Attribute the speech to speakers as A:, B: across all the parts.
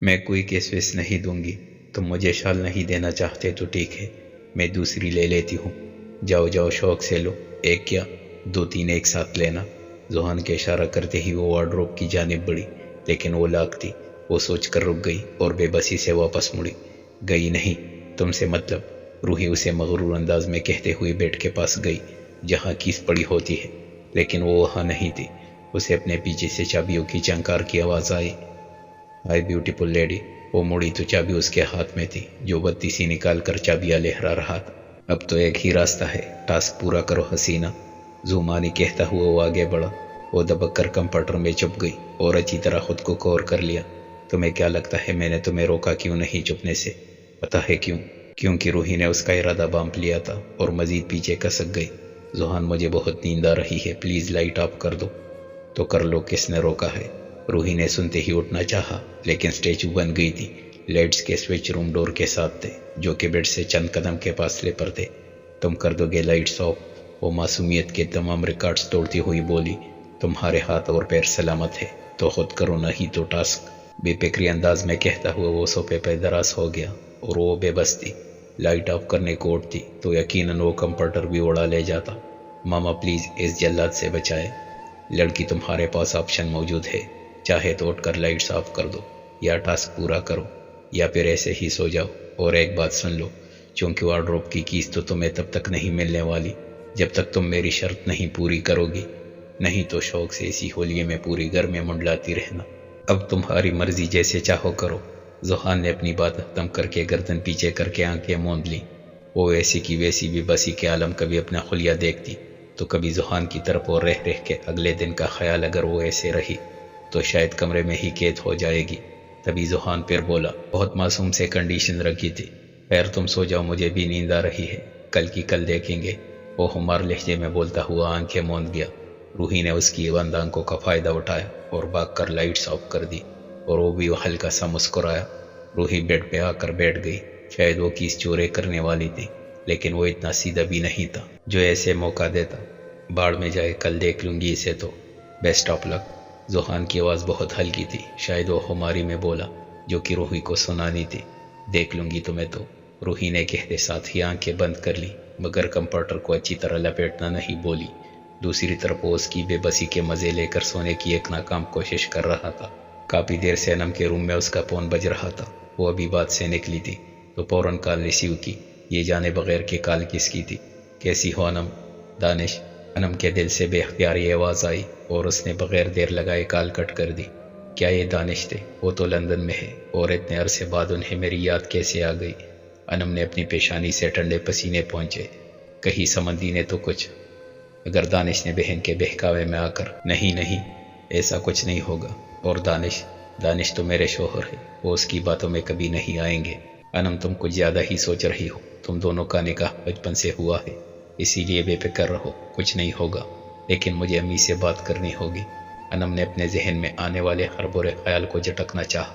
A: میں کوئی کیس ویس نہیں دوں گی، تم مجھے شال نہیں دینا چاہتے تو ٹھیک ہے، میں دوسری لے لیتی ہوں۔ جاؤ جاؤ شوق سے لو، ایک کیا 2-3 ایک ساتھ لینا۔ ذوحان کے اشارہ کرتے ہی وہ وارڈروب کی جانب بڑھی، لیکن وہ لاک تھی۔ وہ سوچ کر رک گئی اور بے بسی سے واپس مڑی۔ گئی نہیں، تم سے مطلب، روحی اسے مغرور انداز میں کہتے ہوئے بیڈ کے پاس گئی جہاں کیس پڑی ہوتی ہے، لیکن وہ وہاں نہیں تھی۔ اسے اپنے پیچھے سے چابیوں کی چنکار کی آواز آئی۔ High beautiful lady. وہ مڑی تو چابی اس کے ہاتھ میں تھی جو بتی سی نکال کر چابیاں لہرا رہا تھا۔ اب تو ایک ہی راستہ ہے، ٹاسک پورا کرو حسینہ، زومانی کہتا ہوا وہ آگے بڑھا۔ وہ دبک کر کمپیوٹر میں چھپ گئی اور اچھی طرح خود کو کور کر لیا۔ تمہیں کیا لگتا ہے میں نے تمہیں روکا کیوں نہیں چھپنے سے؟ پتہ ہے کیوں؟ کیونکہ روحی نے اس کا ارادہ بانپ لیا تھا اور مزید پیچھے کسک گئی۔ ذوحان مجھے بہت نیند آ رہی ہے، پلیز لائٹ آف کر دو۔ تو کر لو، کس نے روکا ہے؟ روحی نے سنتے ہی اٹھنا چاہا لیکن اسٹیچو بن گئی تھی۔ لائٹس کے سوئچ روم ڈور کے ساتھ تھے جو کہ بیڈ سے چند قدم کے فاصلے پر تھے۔ تم کر دو گے لائٹس آف؟ وہ معصومیت کے تمام ریکارڈز توڑتی ہوئی بولی۔ تمہارے ہاتھ اور پیر سلامت ہے تو خود کرو، نہیں تو ٹاسک۔ بے فکری انداز میں کہتا ہوا وہ صوفے پہ دراز ہو گیا اور وہ بے بس تھی۔ لائٹ آف کرنے کو اٹھتی تو یقیناً وہ کمپیوٹر بھی اڑا لے جاتا۔ ماما پلیز اس جلاد سے بچائے۔ لڑکی تمہارے پاس آپشن موجود ہے، چاہے تو اٹھ کر لائٹس آف کر دو یا ٹاسک پورا کرو، یا پھر ایسے ہی سو جاؤ۔ اور ایک بات سن لو، چونکہ وارڈروب کی کیس تو تمہیں تب تک نہیں ملنے والی جب تک تم میری شرط نہیں پوری کرو گی، نہیں تو شوق سے اسی ہولیے میں پوری گھر میں منڈلاتی رہنا۔ اب تمہاری مرضی، جیسے چاہو کرو۔ ذوحان نے اپنی بات ختم کر کے گردن پیچھے کر کے آنکھیں موند لی۔ وہ ویسی کی ویسی بھی بسی کے عالم کبھی اپنا خلیہ دیکھتی تو کبھی ذوحان کی طرف، اور رہ رہ کے اگلے دن کا خیال اگر وہ ایسے رہی تو شاید کمرے میں ہی قید ہو جائے گی۔ تبھی ذوحان پھر بولا، بہت معصوم سے کنڈیشن رکھی تھی، خیر تم سو جاؤ، مجھے بھی نیند آ رہی ہے، کل کی کل دیکھیں گے۔ وہ ہمار لہجے میں بولتا ہوا آنکھیں موند گیا۔ روحی نے اس کی بند آنکھوں کا فائدہ اٹھایا اور بھاگ کر لائٹس آف کر دی، اور وہ بھی ہلکا سا مسکرایا۔ روحی بیڈ پہ آ کر بیٹھ گئی۔ شاید وہ کیس چورے کرنے والی تھی، لیکن وہ اتنا سیدھا بھی نہیں تھا جو ایسے موقع دیتا۔ باڑ میں جائے، کل دیکھ لوں گی اسے تو، بیسٹ آف لک۔ ذوحان کی آواز بہت ہلکی تھی، شاید وہ ہماری میں بولا جو کہ روحی کو سنانی تھی۔ دیکھ لوں گی تمہیں تو، روحی نے کہتے ساتھ ہی آنکھیں بند کر لی، مگر کمپیوٹر کو اچھی طرح لپیٹنا نہیں بولی۔ دوسری طرف وہ اس کی بے بسی کے مزے لے کر سونے کی ایک ناکام کوشش کر رہا تھا۔ کافی دیر سے انم کے روم میں اس کا فون بج رہا تھا۔ وہ ابھی بات سے نکلی تھی تو فوراً کال ریسیو کی۔ یہ جانے بغیر کہ کال کس کی تھی۔ کیسی ہو انم؟ دانش۔ انم کے دل سے بے اختیاری آواز آئی اور اس نے بغیر دیر لگائے کال کٹ کر دی۔ کیا یہ دانش تھے؟ وہ تو لندن میں ہے، اور اتنے عرصے بعد انہیں میری یاد کیسے آ گئی؟ انم نے اپنی پیشانی سے ٹھنڈے پسینے پہنچے۔ کہیں سمندی نے تو کچھ؟ اگر دانش نے بہن کے بہکاوے میں آ کر، نہیں ایسا کچھ نہیں ہوگا۔ اور دانش تو میرے شوہر ہے، وہ اس کی باتوں میں کبھی نہیں آئیں گے۔ انم تم کچھ زیادہ ہی سوچ رہی ہو، تم دونوں کا نکاح بچپن سے ہوا ہے، اسی لیے بے فکر رہو، کچھ نہیں ہوگا، لیکن مجھے امی سے بات کرنی ہوگی۔ انم نے اپنے ذہن میں آنے والے ہر برے خیال کو جھٹکنا چاہا،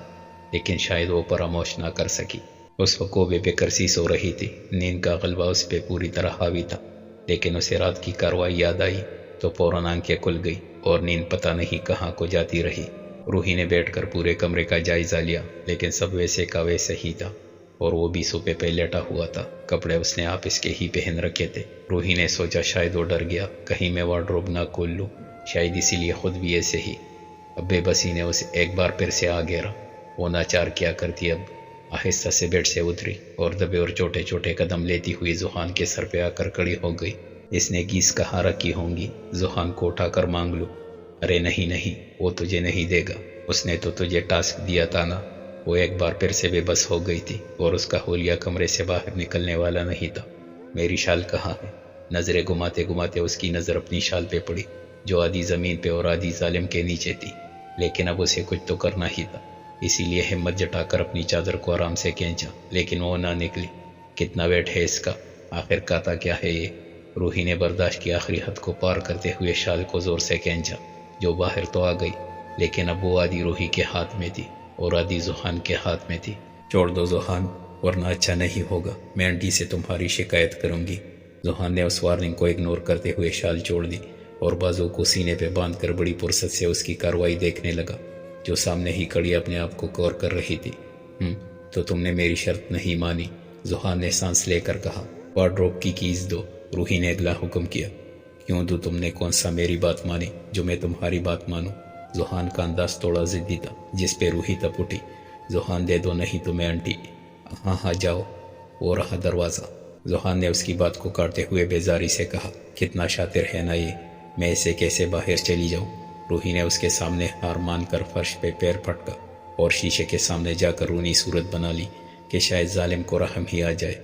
A: لیکن شاید وہ فراموش نہ کر سکی۔ اس وقت وہ بے فکر سی سو رہی تھی، نیند کا غلبہ اس پہ پوری طرح حاوی تھا، لیکن اسے رات کی کارروائی یاد آئی تو فوراً آنکھیں کھل گئی اور نیند پتہ نہیں کہاں کو جاتی رہی۔ روحی نے بیٹھ کر پورے کمرے کا جائزہ لیا، لیکن سب ویسے کا ویسے ہی تھا، اور وہ بھی صوفے پہ لیٹا ہوا تھا۔ کپڑے اس نے آپ اس کے ہی پہن رکھے تھے۔ روحی نے سوچا شاید وہ ڈر گیا، کہیں میں وارڈروب نہ کھول لوں، شاید اسی لیے خود بھی ایسے ہی۔ اب بے بسی نے اسے ایک بار پھر سے آ گھیرا۔ وہ ناچار کیا کرتی، اب آہستہ سے بیڈ سے اتری اور دبے اور چھوٹے چھوٹے قدم لیتی ہوئی ذوحان کے سر پہ آ کر کھڑی ہو گئی۔ اس نے گیس کہاں رکھی ہوں گی؟ ذوحان کو اٹھا کر مانگ لوں؟ ارے نہیں، وہ تجھے نہیں دے گا، اس نے تو تجھے ٹاسک دیا تھا نا۔ وہ ایک بار پھر سے بے بس ہو گئی تھی اور اس کا حولیہ کمرے سے باہر نکلنے والا نہیں تھا۔ میری شال کہاں ہے؟ نظریں گھماتے گھماتے اس کی نظر اپنی شال پہ پڑی جو آدھی زمین پہ اور آدھی ظالم کے نیچے تھی، لیکن اب اسے کچھ تو کرنا ہی تھا، اسی لیے ہمت جٹا کر اپنی چادر کو آرام سے کھینچا، لیکن وہ نہ نکلی۔ کتنا ویٹ ہے اس کا، آخر کہتا کیا ہے یہ؟ روحی نے برداشت کی آخری حد کو پار کرتے ہوئے شال کو زور سے کھینچا، جو باہر تو آ گئی، لیکن اب وہ آدھی روحی کے ہاتھ میں تھی اور آدھی ذوحان کے ہاتھ میں تھی۔ چھوڑ دو ذوحان، ورنہ اچھا نہیں ہوگا، میں آنٹی سے تمہاری شکایت کروں گی۔ ذوحان نے اس وارننگ کو اگنور کرتے ہوئے شال چھوڑ دی اور بازو کو سینے پہ باندھ کر بڑی فرصت سے اس کی کارروائی دیکھنے لگا۔ جو سامنے ہی کڑی اپنے آپ کو غور کر رہی تھی۔ تو تم نے میری شرط نہیں مانی، ذوحان نے سانس لے کر کہا۔ وارڈروب کی کیز دو، روحی نے اگلا حکم کیا۔ کیوں دوں؟ تم نے کون سا میری بات مانی جو میں تمہاری بات مانوں؟ ذوحان کا انداز تھوڑا ضدی تھا، جس پہ روحی تپ اٹھی۔ ذوحان دے دو، نہیں تو میں انٹی۔ ہاں ہاں جاؤ، وہ رہا دروازہ۔ ذوحان نے اس کی بات کو کاٹتے ہوئے بیزاری سے کہا، کتنا شاطر ہے نا یہ، میں اسے کیسے باہر چلی جاؤں؟ روحی نے اس کے سامنے ہار مان کر فرش پہ پیر پٹکا اور شیشے کے سامنے جا کر رونی صورت بنا لی کہ شاید ظالم کو رحم ہی آ جائے۔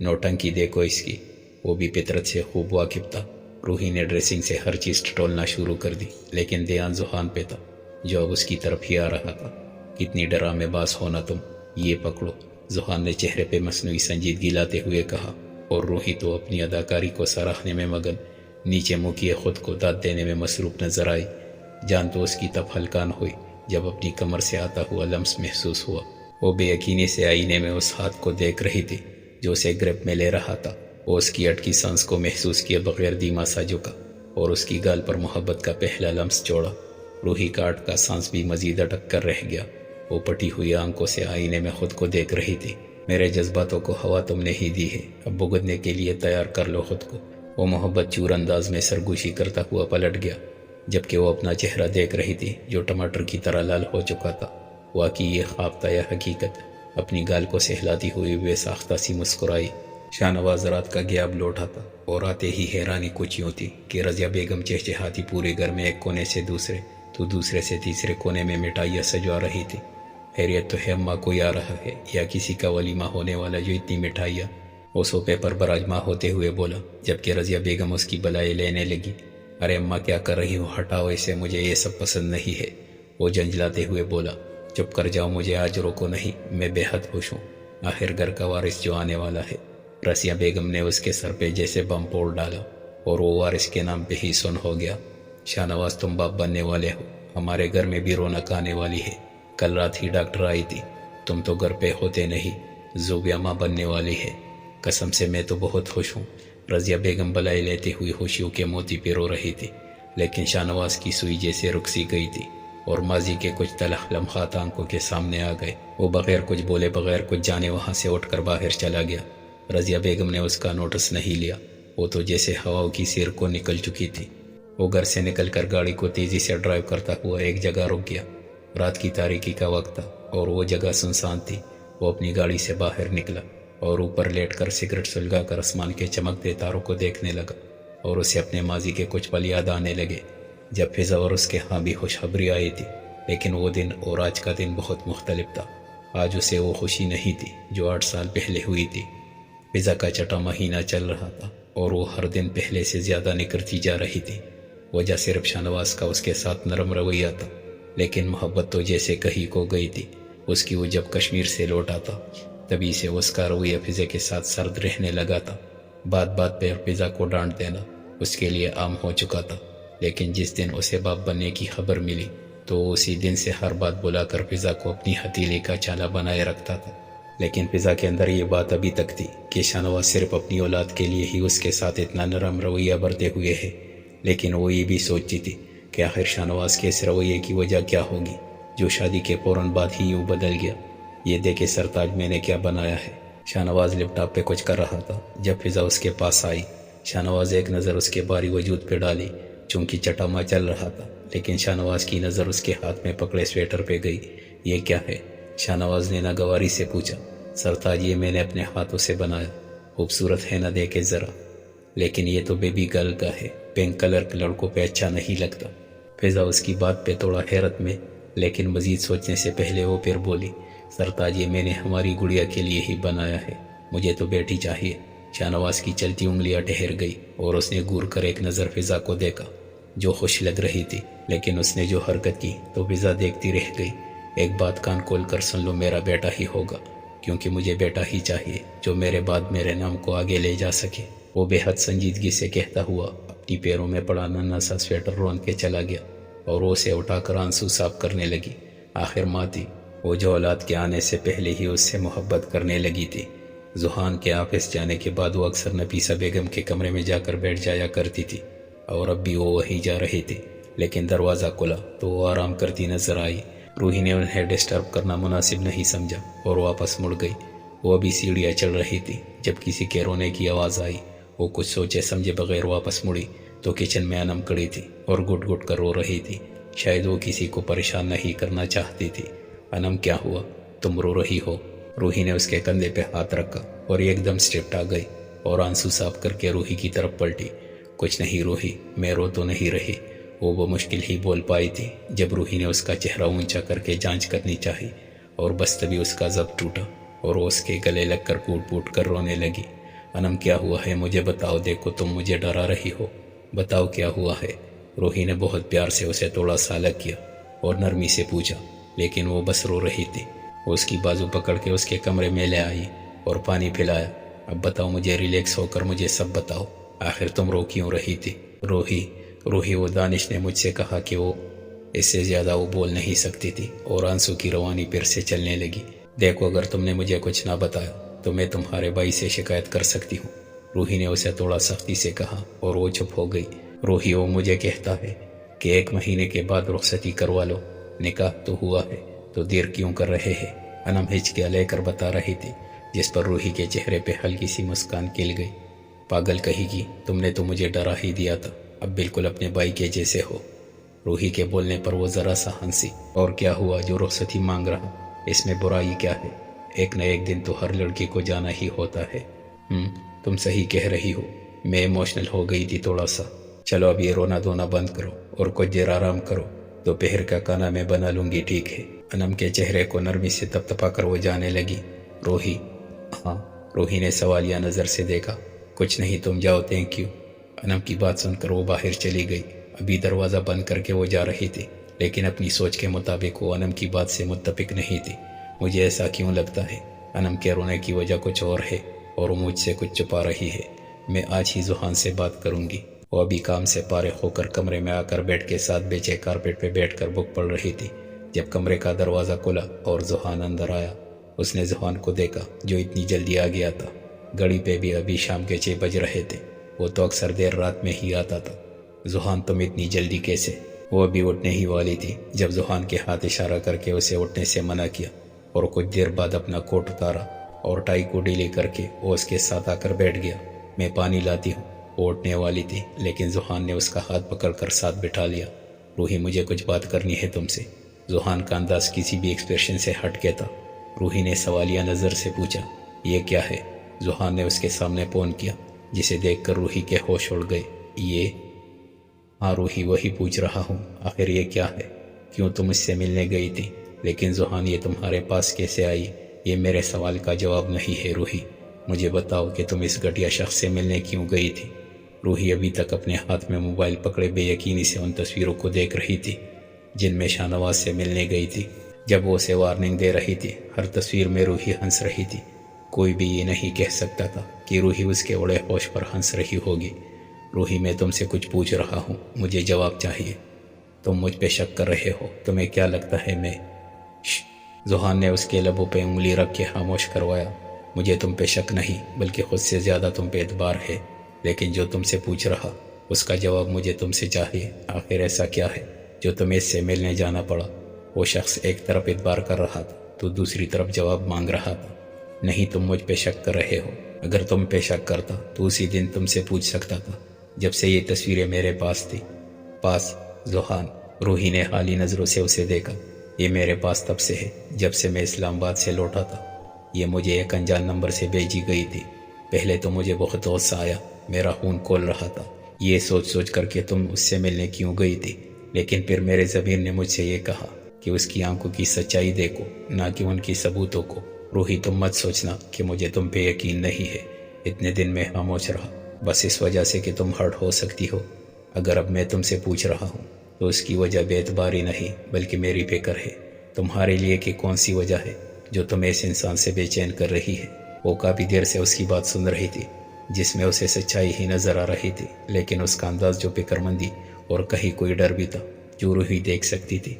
A: نوٹنکی دیکھو اس کی، وہ بھی فطرت سے خوب واقف تھا۔ روحی نے ڈریسنگ سے ہر چیز ٹٹولنا شروع کر دی، لیکن دھیان ذوحان پہ تھا جو اب اس کی طرف ہی آ رہا تھا۔ کتنی ڈرامے باز ہونا تم، یہ پکڑو، ذوحان نے چہرے پہ مصنوعی سنجیدگی لاتے ہوئے کہا، اور روحی تو اپنی اداکاری کو سراہنے میں مگن، نیچے منہ کیے خود کو داد دینے میں مصروف نظر آئی۔ جان تو اس کی تب ہلکان ہوئی جب اپنی کمر سے آتا ہوا لمس محسوس ہوا۔ وہ بے یقینی سے آئینے میں اس ہاتھ کو دیکھ رہی تھی جو اسے گرپ میں لے رہا تھا۔ وہ اس کی اٹکی سانس کو محسوس کیے بغیر دھیما سا جھکا اور اس کی گال پر محبت کا پہلا لمس چھوڑا۔ روحی کا اٹکا سانس بھی مزید اٹک کر رہ گیا۔ وہ پٹی ہوئی آنکھوں سے آئینے میں خود کو دیکھ رہی تھی۔ میرے جذباتوں کو ہوا تم نے ہی دی ہے، اب بھگتنے کے لیے تیار کر لو خود کو۔ وہ محبت چور انداز میں سرگوشی کرتا ہوا پلٹ گیا، جبکہ وہ اپنا چہرہ دیکھ رہی تھی جو ٹماٹر کی طرح لال ہو چکا تھا۔ واقعی یہ خواب تھا یا حقیقت؟ اپنی گال کو سہلاتی ہوئی بے ساختہ سی مسکرائی۔ شاہ نواز رات کا غیاب لوٹا تھا اور آتے ہی حیرانی کچھ یوں تھی کہ رضیہ بیگم چہچہاتی پورے گھر میں ایک کونے سے دوسرے تو دوسرے سے تیسرے کونے میں مٹھائیاں سجوا رہی تھی۔ خیریت تو ہے اماں، کوئی آ رہا ہے یا کسی کا ولیمہ ہونے والا جو اتنی مٹھائیاں؟ وہ صوفے پر براجماں ہوتے ہوئے بولا، جبکہ رضیہ بیگم اس کی بلائیں لینے لگی۔ ارے اماں کیا کر رہی ہو، ہٹاؤ اسے، مجھے یہ سب پسند نہیں ہے، وہ جنجلاتے ہوئے بولا۔ چپ کر جاؤ، مجھے آج روکو نہیں، میں بے حد خوش ہوں، آخر گھر کا وارث جو آنے والا ہے۔ رضیہ بیگم نے اس کے سر پہ جیسے بم پھوڑ ڈالا اور وہ وارث کے نام پہ ہی سن ہو گیا۔ شاہ نواز، تم باپ بننے والے ہو، ہمارے گھر میں بھی رونق آنے والی ہے۔ کل رات ہی ڈاکٹر آئی تھی، تم تو گھر پہ ہوتے نہیں، زوبیہ ماں بننے والی ہے۔ قسم سے میں تو بہت خوش ہوں۔ رضیہ بیگم بلائی لیتے ہوئی خوشیوں کے موتی پہ رو رہی تھی، لیکن شاہ نواز کی سوئی جیسے رک سی گئی تھی اور ماضی کے کچھ تلخ لمحات آنکھوں کے سامنے آ گئے۔ وہ بغیر کچھ بولے، بغیر کچھ جانے وہاں سے اٹھ کر باہر چلا گیا۔ رضیہ بیگم نے اس کا نوٹس نہیں لیا، وہ تو جیسے ہواؤں کی سیر کو نکل چکی تھی۔ وہ گھر سے نکل کر گاڑی کو تیزی سے ڈرائیو کرتا ہوا ایک جگہ رک گیا۔ رات کی تاریکی کا وقت تھا اور وہ جگہ سنسان تھی۔ وہ اپنی گاڑی سے باہر نکلا اور اوپر لیٹ کر سگریٹ سلگا کر آسمان کے چمکتے تاروں کو دیکھنے لگا، اور اسے اپنے ماضی کے کچھ پل یاد آنے لگے جب فضا اور اس کے ہاں بھی خوشخبری آئی تھی۔ لیکن وہ دن اور آج کا دن بہت مختلف تھا۔ آج اسے وہ خوشی نہیں تھی جو 8 سال پہلے ہوئی تھی۔ فضا کا چھٹا مہینہ چل رہا تھا اور وہ ہر دن پہلے سے زیادہ نکھرتی جا رہی تھی۔ وجہ صرف شاہ نواز کا اس کے ساتھ نرم رویہ تھا، لیکن محبت تو جیسے کہیں کو گئی تھی۔ اس کی وہ جب کشمیر سے لوٹا تھا تبھی سے اس کا رویہ فضا کے ساتھ سرد رہنے لگا تھا۔ بات بات پہ فضا کو ڈانٹ دینا اس کے لیے عام ہو چکا تھا، لیکن جس دن اسے باپ بننے کی خبر ملی تو وہ اسی دن سے ہر بات بلا کر فضا کو اپنی ہتھیلی کا چالا بنائے رکھتا تھا۔ لیکن فضا کے اندر یہ بات ابھی تک تھی کہ شاہ نواز صرف اپنی اولاد کے لیے ہی اس کے ساتھ اتنا نرم رویہ برتے ہوئے ہے، لیکن وہ یہ بھی سوچتی تھی کہ آخر شاہ نواز کے اس رویے کی وجہ کیا ہوگی جو شادی کے فوراً بعد ہی یوں بدل گیا۔ یہ دیکھے سرتاج میں نے کیا بنایا ہے۔ شاہ نواز لیپ ٹاپ پہ کچھ کر رہا تھا جب فضا اس کے پاس آئی۔ شاہ نواز ایک نظر اس کے بھاری وجود پہ ڈالی چونکہ چٹاما چل رہا تھا، لیکن شاہ نواز کی نظر اس کے ہاتھ میں پکڑے سویٹر پہ گئی۔ یہ کیا ہے؟ شاہ نواز نے ناگواری سے پوچھا۔ سرتاج، یہ میں نے اپنے ہاتھوں سے بنایا، خوبصورت ہے نہ، دیکھے ذرا۔ لیکن یہ تو بیبی گرل کا ہے، پنک کلر کے لڑکوں پہ اچھا نہیں لگتا۔ فضا اس کی بات پہ تھوڑا حیرت میں، لیکن مزید سوچنے سے پہلے وہ پھر بولی، سرتاج، یہ میں نے ہماری گڑیا کے لیے ہی بنایا ہے، مجھے تو بیٹی چاہیے۔ شاہ نواز کی چلتی انگلیاں ٹھہر گئی اور اس نے گور کر ایک نظر فضا کو دیکھا جو خوش لگ رہی تھی، لیکن اس نے جو حرکت کی تو فضا دیکھتی رہ گئی۔ ایک بات کان کھول کر سن لو، میرا بیٹا ہی ہوگا، کیونکہ مجھے بیٹا ہی چاہیے جو میرے بعد میرے نام کو آگے لے جا سکے، وہ بے حد سنجیدگی سے کہتا ہوا اپنی پیروں میں پڑا ننھا سا سویٹر رون کے چلا گیا اور وہ اسے اٹھا کر آنسو صاف کرنے لگی۔ آخر ماں تھی وہ جو اولاد کے آنے سے پہلے ہی اس سے محبت کرنے لگی تھی۔ ذوحان کے آفس جانے کے بعد وہ اکثر نفیسہ بیگم کے کمرے میں جا کر بیٹھ جایا کرتی تھی، اور اب بھی وہ وہیں جا رہی تھی، لیکن دروازہ کھلا تو وہ آرام کرتی نظر آئی۔ روحی نے انہیں ڈسٹرب کرنا مناسب نہیں سمجھا اور واپس مڑ گئی۔ وہ ابھی سیڑھیاں چڑھ رہی تھی جب کسی کے رونے کی آواز آئی۔ وہ کچھ سوچے سمجھے بغیر واپس مڑی تو کچن میں انم کھڑی تھی اور گٹ گٹ کر رو رہی تھی۔ شاید وہ کسی کو پریشان نہیں کرنا چاہتی تھی۔ انم کیا ہوا؟ تم رو رہی ہو؟ روحی نے اس کے کندھے پہ ہاتھ رکھا اور ایک دم اسٹیپٹ آ گئی اور آنسو صاف کر کے روحی کی طرف پلٹی۔ کچھ نہیں روحی، میں رو تو نہیں رہی، وہ بمشکل ہی بول پائی تھی جب روحی نے اس کا چہرہ اونچا کر کے جانچ کرنی چاہی، اور بس تبھی اس کا ضبط ٹوٹا اور وہ اس کے گلے لگ کر پوٹ پوٹ کر رونے لگی۔ انم کیا ہوا ہے؟ مجھے بتاؤ، دیکھو تم مجھے ڈرا رہی ہو، بتاؤ کیا ہوا ہے۔ روحی نے بہت پیار سے اسے تھوڑا سا الگ کیا اور نرمی سے پوچھا، لیکن وہ بس رو رہی تھی۔ وہ اس کی بازو پکڑ کے اس کے کمرے میں لے آئی اور پانی پلایا۔ اب بتاؤ مجھے، ریلیکس ہو کر مجھے سب بتاؤ، آخر تم رو کیوں رہی تھی؟ روحی وہ دانش نے مجھ سے کہا کہ وہ اس سے زیادہ وہ بول نہیں سکتی تھی اور آنسو کی روانی پھر سے چلنے لگی۔ دیکھو اگر تم نے مجھے کچھ نہ بتایا تو میں تمہارے بھائی سے شکایت کر سکتی ہوں، روحی نے اسے تھوڑا سختی سے کہا اور وہ چپ ہو گئی۔ روحی وہ مجھے کہتا ہے کہ 1 مہینے کے بعد رخصتی کروا لو، نکاح تو ہوا ہے تو دیر کیوں کر رہے ہیں؟ انم ہچکیاں لے کر بتا رہی تھی، جس پر روحی کے چہرے پہ ہلکی سی مسکان کھل گئی۔ پاگل کہی گی، تم نے تو مجھے ڈرا ہی دیا تھا، اب بالکل اپنے بھائی کے جیسے ہو۔ روحی کے بولنے پر وہ ذرا سا ہنسی۔ اور کیا ہوا جو رخصتی مانگ رہا، اس میں برائی کیا ہے؟ ایک نہ ایک دن تو ہر لڑکی کو جانا ہی ہوتا ہے۔ تم صحیح کہہ رہی ہو، میں ایموشنل ہو گئی تھی تھوڑا سا۔ چلو اب یہ رونا دھونا بند کرو اور کچھ دیر آرام کرو، دوپہر کا کھانا میں بنا لوں گی، ٹھیک ہے؟ انم کے چہرے کو نرمی سے تپتپا کر وہ جانے لگی۔ روحی؟ ہاں، روحی نے سوالیہ نظر سے دیکھا۔ کچھ نہیں، تم جاؤ، تھینک یو۔ انم کی بات سن کر وہ باہر چلی گئی۔ ابھی دروازہ بند کر کے وہ جا رہی تھی، لیکن اپنی سوچ کے مطابق وہ انم کی بات سے متفق نہیں تھی۔ مجھے ایسا کیوں لگتا ہے انم کے رونے کی وجہ کچھ اور ہے اور وہ مجھ سے کچھ چھپا رہی ہے۔ میں آج ہی زحان سے بات کروں گی۔ وہ ابھی کام سے فارغ ہو کر کمرے میں آ کر بیڈ کے ساتھ بچھے کارپیٹ پہ بیٹھ کر بک پڑھ رہی تھی جب کمرے کا دروازہ کھلا اور زحان اندر آیا۔ اس نے زحان کو دیکھا جو اتنی جلدی آ گیا تھا۔ گھڑی پہ بھی ابھی شام کے 6 بج رہے تھے، وہ تو اکثر دیر رات میں ہی آتا تھا۔ زحان تم اتنی جلدی کیسے؟ وہ ابھی اٹھنے ہی والی تھی جب زحان کے ہاتھ اشارہ کر کے اسے اٹھنے سے منع کیا اور کچھ دیر بعد اپنا کوٹ اتارا اور ٹائی کو ڈھیلی کر کے وہ اس کے ساتھ آ کر بیٹھ گیا۔ میں پانی لاتی ہوں۔ وہ اٹھنے والی تھی لیکن زحان نے اس کا ہاتھ پکڑ کر ساتھ بٹھا لیا۔ روحی مجھے کچھ بات کرنی ہے تم سے۔ زحان کا انداز کسی بھی ایکسپریشن سے ہٹ کے تھا۔ روحی نے سوالیہ نظر سے پوچھا، یہ کیا ہے؟ زحان نے اس کے سامنے پون کیا جسے دیکھ کر روحی کے ہوش اڑ گئے۔ یہ؟ ہاں روحی، وہی پوچھ رہا ہوں، آخر یہ کیا ہے؟ کیوں تم اس سے ملنے گئی تھی؟ لیکن زحان یہ تمہارے پاس کیسے آئی؟ یہ میرے سوال کا جواب نہیں ہے روحی، مجھے بتاؤ کہ تم اس گھٹیا شخص سے ملنے کیوں گئی تھی؟ روحی ابھی تک اپنے ہاتھ میں موبائل پکڑے بے یقینی سے ان تصویروں کو دیکھ رہی تھی جن میں شاہ نواز سے ملنے گئی تھی۔ جب وہ اسے وارننگ دے رہی تھی ہر تصویر میں روحی ہنس رہی تھی۔ کوئی بھی یہ نہیں کہہ سکتا تھا کہ روحی اس کے اڑے ہوش پر ہنس رہی ہوگی۔ روحی میں تم سے کچھ پوچھ رہا ہوں، مجھے جواب چاہیے۔ تم مجھ پہ شک کر رہے ہو؟ تمہیں کیا لگتا ہے میں؟ زحان نے اس کے لبوں پہ انگلی رکھ کے خاموش کروایا۔ مجھے تم پہ شک نہیں بلکہ خود سے زیادہ تم پہ اعتبار ہے، لیکن جو تم سے پوچھ رہا اس کا جواب مجھے تم سے چاہیے۔ آخر ایسا کیا ہے جو تمہیں اس سے ملنے جانا پڑا؟ وہ شخص ایک طرف اعتبار کر رہا تھا تو دوسری طرف جواب مانگ رہا تھا۔ نہیں، تم مجھ پہ شک کر رہے ہو۔ اگر تم پہ شک کرتا تو اسی دن تم سے پوچھ سکتا تھا جب سے یہ تصویریں میرے پاس تھی۔ پاس؟ زحان، روحی نے حالی نظروں سے اسے دیکھا۔ یہ میرے پاس تب سے ہے جب سے میں اسلام آباد سے لوٹا تھا۔ یہ مجھے ایک انجان نمبر سے بھیجی گئی تھی۔ پہلے تو مجھے بہت غصہ آیا، میرا خون کھول رہا تھا یہ سوچ سوچ کر کہ تم اس سے ملنے کیوں گئی تھی، لیکن پھر میرے ضمیر نے مجھ سے یہ کہا کہ اس کی آنکھوں کی سچائی دیکھو، نہ کہ ان کی ثبوتوں کو۔ روحی تم مت سوچنا کہ مجھے تم پہ یقین نہیں ہے۔ اتنے دن میں خاموش رہا بس اس وجہ سے کہ تم ہرٹ ہو سکتی ہو۔ اگر اب میں تم سے پوچھ رہا ہوں تو اس کی وجہ بے اعتباری نہیں بلکہ میری فکر ہے تمہارے لیے کہ کون سی وجہ ہے جو تمہیں اس انسان سے بے چین کر رہی ہے۔ وہ کافی دیر سے اس کی بات سن رہی تھی جس میں اسے سچائی ہی نظر آ رہی تھی، لیکن اس کا انداز جو فکر مندی اور کہیں کوئی ڈر بھی تھا جو روحی دیکھ سکتی تھی۔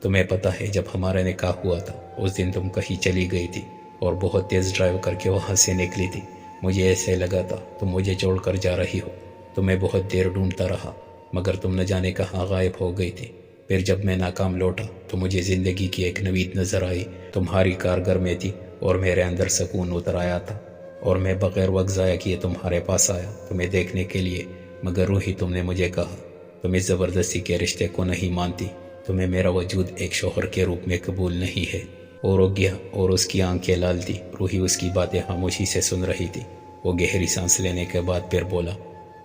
A: تمہیں پتہ ہے جب ہمارا نکاح ہوا تھا اس دن تم کہیں چلی گئی تھی اور بہت تیز ڈرائیو کر کے وہاں سے نکلی تھی۔ مجھے ایسے لگا تھا تم مجھے چھوڑ کر جا رہی ہو۔ تمہیں بہت دیر ڈھونڈتا رہا مگر تم نہ جانے کہاں غائب ہو گئی تھی۔ پھر جب میں ناکام لوٹا تو مجھے زندگی کی ایک نوید نظر آئی، تمہاری کارگر میں تھی اور میرے اندر سکون اتر آیا تھا، اور میں بغیر وقت ضائع کیے تمہارے پاس آیا تمہیں دیکھنے کے لیے۔ مگر روحی تم نے مجھے کہا تم اس زبردستی کے رشتے کو نہیں مانتی، تمہیں میرا وجود ایک شوہر کے روپ میں قبول نہیں ہے۔ وہ رک گیا اور اس کی آنکھیں لال تھی۔ روحی اس کی باتیں خاموشی سے سن رہی تھی۔ وہ گہری سانس لینے کے بعد پھر بولا،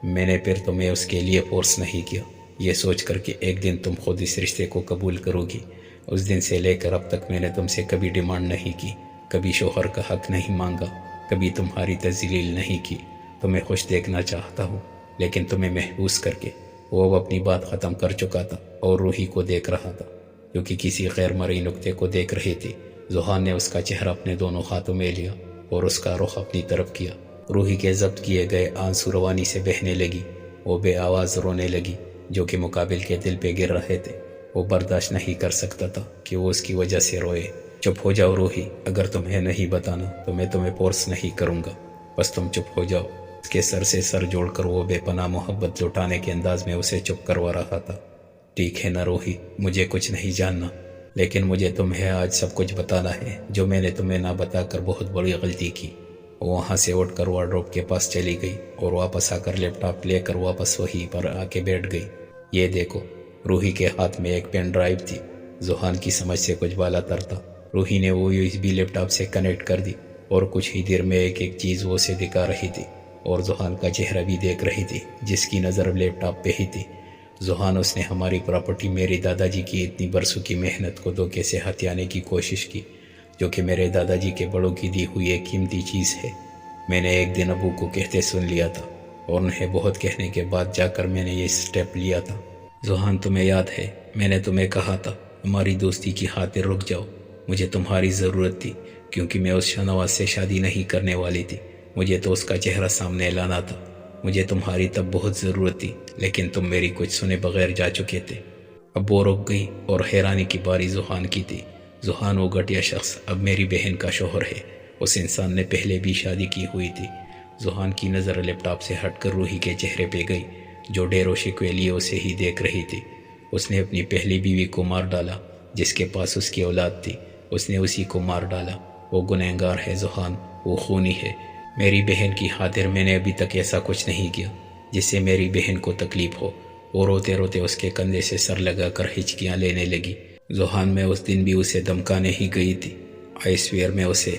A: میں نے پھر تمہیں اس کے لیے فورس نہیں کیا، یہ سوچ کر کہ ایک دن تم خود اس رشتے کو قبول کرو گی۔ اس دن سے لے کر اب تک میں نے تم سے کبھی ڈیمانڈ نہیں کی، کبھی شوہر کا حق نہیں مانگا، کبھی تمہاری تذلیل نہیں کی۔ تمہیں خوش دیکھنا چاہتا ہوں لیکن تمہیں محبوس کر کے۔ وہ اب اپنی بات ختم کر چکا تھا اور روحی کو دیکھ رہا تھا جو کہ کسی غیر مرئی نقطے کو دیکھ رہی تھی۔ ذوحان نے اس کا چہرہ اپنے دونوں ہاتھوں میں لیا اور اس کا رخ اپنی طرف کیا۔ روحی کے ضبط کیے گئے آنسو روانی سے بہنے لگی۔ وہ بے آواز رونے لگی جو کہ مقابل کے دل پہ گر رہے تھے۔ وہ برداشت نہیں کر سکتا تھا کہ وہ اس کی وجہ سے روئے۔ چپ ہو جاؤ روحی، اگر تمہیں نہیں بتانا تو میں تمہیں فورس نہیں کروں گا، بس تم چپ ہو جاؤ۔ اس کے سر سے سر جوڑ کر وہ بے پناہ محبت لٹانے کے انداز میں اسے چپ کروا رہا تھا۔ ٹھیک ہے نا روحی، مجھے کچھ نہیں جاننا، لیکن مجھے تمہیں آج سب کچھ بتانا ہے جو میں نے تمہیں نہ بتا کر بہت بڑی غلطی کی۔ وہ وہاں سے اٹھ کر وارڈروب کے پاس چلی گئی اور واپس آ کر لیپ ٹاپ لے کر واپس وہیں پر آ کے بیٹھ گئی۔ یہ دیکھو، روحی کے ہاتھ میں ایک پین ڈرائیو تھی۔ ذوحان کی سمجھ سے کچھ بالا تر تھا۔ روحی نے وہ USB لیپ ٹاپ سے کنیکٹ کر دی اور کچھ ہی دیر میں ایک ایک چیز وہ اسے دکھا رہی تھی اور ذوحان کا چہرہ بھی دیکھ رہی تھی جس کی نظر لیپ ٹاپ پہ ہی تھی۔ ذوحان، اس نے ہماری پراپرٹی میرے دادا جی کی اتنی برسوں کی محنت کو دھوکے سے ہتھیانے کی کوشش کی، جو کہ میرے دادا جی کے بڑوں کی دی ہوئی ایک قیمتی چیز ہے۔ میں نے ایک دن ابو کو کہتے سن لیا تھا اور انہیں بہت کہنے کے بعد جا کر میں نے یہ سٹیپ لیا تھا۔ ذوحان، تمہیں یاد ہے میں نے تمہیں کہا تھا ہماری دوستی کی خاطر رک جاؤ، مجھے تمہاری ضرورت تھی کیونکہ میں اس شاہنواز سے شادی نہیں کرنے والی تھی۔ مجھے تو اس کا چہرہ سامنے لانا تھا۔ مجھے تمہاری تب بہت ضرورت تھی لیکن تم میری کچھ سنے بغیر جا چکے تھے۔ اب وہ رک گئی اور حیرانی کی باری ذوحان کی تھی۔ ذوحان، وہ گھٹیا شخص اب میری بہن کا شوہر ہے۔ اس انسان نے پہلے بھی شادی کی ہوئی تھی۔ ذوحان کی نظر لیپ ٹاپ سے ہٹ کر روحی کے چہرے پہ گئی جو ڈیر و شکوے لیے اسے ہی دیکھ رہی تھی۔ اس نے اپنی پہلی بیوی کو مار ڈالا جس کے پاس اس کی اولاد تھی، اس نے اسی کو مار ڈالا۔ وہ گنہگار ہے ذوحان، وہ خونی ہے۔ میری بہن کی خاطر میں نے ابھی تک ایسا کچھ نہیں کیا جس سے میری بہن کو تکلیف ہو۔ وہ روتے روتے اس کے کندھے سے سر لگا کر ہچکیاں لینے لگی۔ ذوحان، میں اس دن بھی اسے دھمکانے ہی گئی تھی۔ آئی سویئر میں اسے